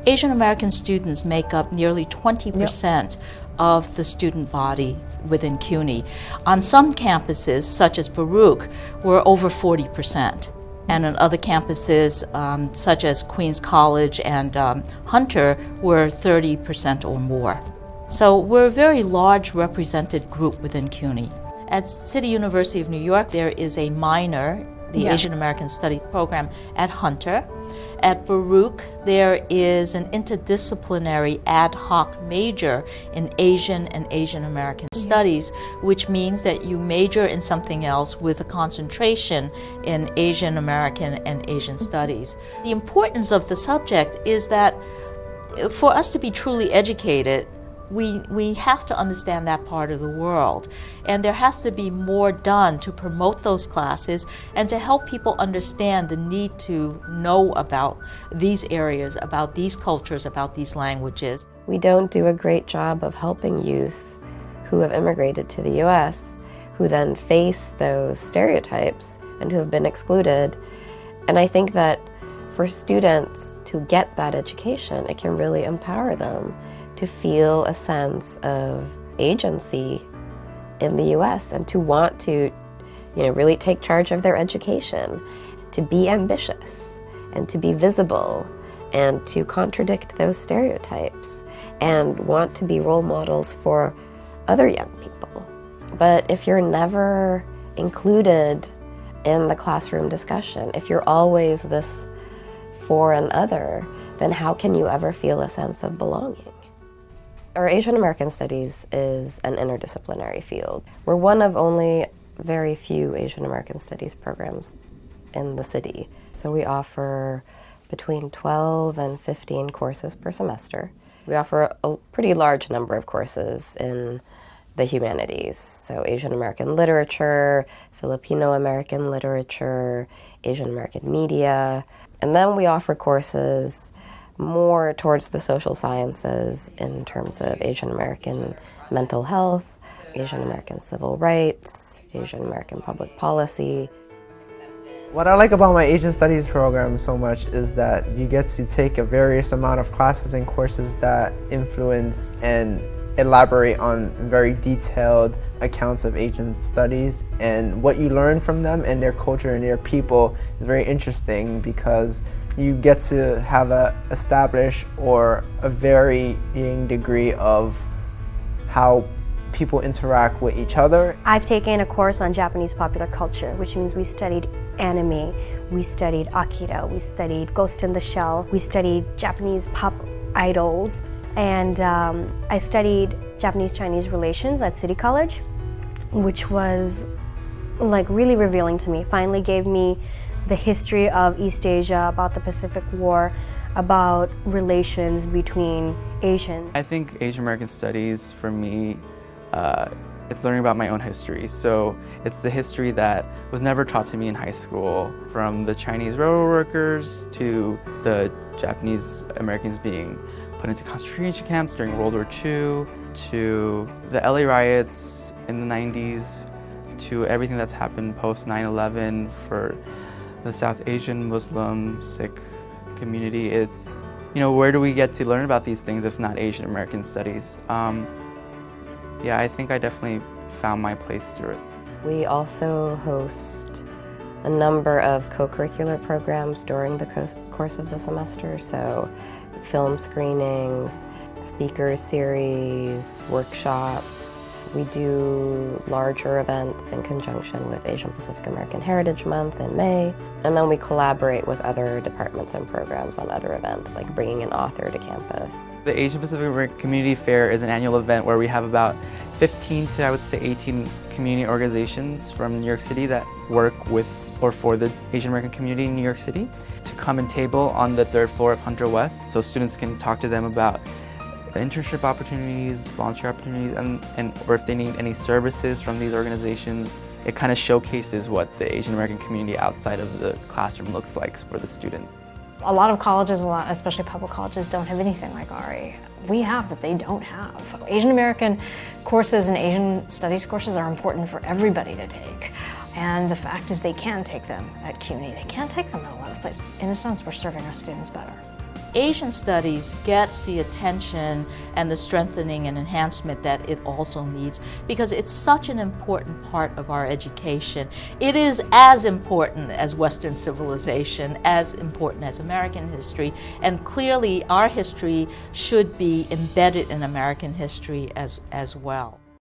Asian American students make up nearly 20% of the student body within CUNY. On some campuses, such as Baruch, we're over 40%. And on other campuses, such as Queens College and Hunter, we're 30% or more. So we're a very large represented group within CUNY. At City University of New York, there is a minor, the Asian American Studies program at Hunter. At Baruch, there is an interdisciplinary ad hoc major in Asian and Asian American Studies, which means that you major in something else with a concentration in Asian American and Asian Studies. The importance of the subject is that for us to be truly educated, we have to understand that part of the world, and there has to be more done to promote those classes and to help people understand the need to know about these areas, about these cultures, about these languages. We don't do a great job of helping youth who have immigrated to the US, who then face those stereotypes and who have been excluded. And I think that for students to get that education, it can really empower them to feel a sense of agency in the US and to want to, really take charge of their education, to be ambitious and to be visible and to contradict those stereotypes and want to be role models for other young people. But if you're never included in the classroom discussion, if you're always this foreign other, then how can you ever feel a sense of belonging? Our Asian American Studies is an interdisciplinary field. We're one of only very few Asian American Studies programs in the city. So we offer between 12 and 15 courses per semester. We offer a pretty large number of courses in the humanities, so Asian American literature, Filipino American literature, Asian American media, and then we offer courses more towards the social sciences in terms of Asian American mental health, Asian American civil rights, Asian American public policy. What I like about my Asian Studies program so much is that you get to take a various amount of classes and courses that influence and elaborate on very detailed accounts of Asian studies, and what you learn from them and their culture and their people is very interesting because you get to have a established or a varying degree of how people interact with each other. I've taken a course on Japanese popular culture, which means we studied anime, we studied Akira, we studied Ghost in the Shell, we studied Japanese pop idols, and I studied Japanese-Chinese relations at City College, which was really revealing to me. Finally gave me the history of East Asia, about the Pacific War, about relations between Asians. I think Asian American Studies, for me, it's learning about my own history. So it's the history that was never taught to me in high school, from the Chinese railroad workers to the Japanese Americans being put into concentration camps during World War II, to the LA riots in the 90s, to everything that's happened post 9/11 for the South Asian Muslim Sikh community. It's, where do we get to learn about these things if not Asian American Studies? Yeah, I think I definitely found my place through it. We also host a number of co-curricular programs during the course of the semester, so film screenings, speaker series, workshops. We do larger events in conjunction with Asian Pacific American Heritage Month in May, and then we collaborate with other departments and programs on other events, like bringing an author to campus. The Asian Pacific American Community Fair is an annual event where we have about 15 to, I would say, 18 community organizations from New York City that work with or for the Asian American community in New York City to come and table on the 3rd floor of Hunter West, so students can talk to them about internship opportunities, volunteer opportunities, and or if they need any services from these organizations. It kind of showcases what the Asian American community outside of the classroom looks like for the students. A lot of colleges, especially public colleges, don't have anything like RE. We have that they don't have. Asian American courses and Asian Studies courses are important for everybody to take. And the fact is they can take them at CUNY. They can't take them at a lot of places. In a sense, we're serving our students better. Asian studies gets the attention and the strengthening and enhancement that it also needs because it's such an important part of our education. It is as important as Western civilization, as important as American history, and clearly our history should be embedded in American history as well.